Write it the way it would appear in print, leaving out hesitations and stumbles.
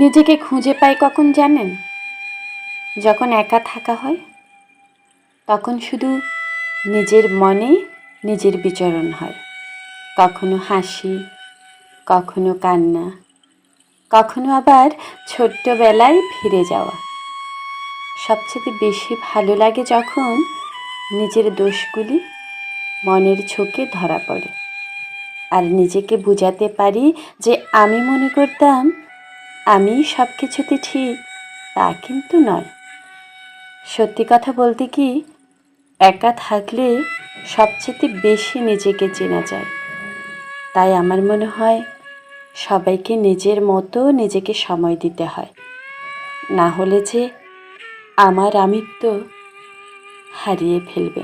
নিজেকে খুঁজে পাই কখন জানেন? যখন একা থাকা হয়, তখন শুধু নিজের মনে নিজের বিচরণ হয়। কখনো হাসি, কখনো কান্না, কখনো আবার ছোট্টবেলায় ফিরে যাওয়া। সবচেয়ে বেশি ভালো লাগে যখন নিজের দোষগুলি মনের ছোকে ধরা পড়ে আর নিজেকে বোঝাতে পারি যে আমি মনে করতাম আমি সব কিছুতে ঠিক, তা কিন্তু নয়। সত্যি কথা বলতে কি, একা থাকলে সবচেয়ে বেশি নিজেকে চেনা যায়। তাই আমার মনে হয় সবাইকে নিজের মতো নিজেকে সময় দিতে হয়, না হলে যে আমার আমিত্ব হারিয়ে ফেলবে।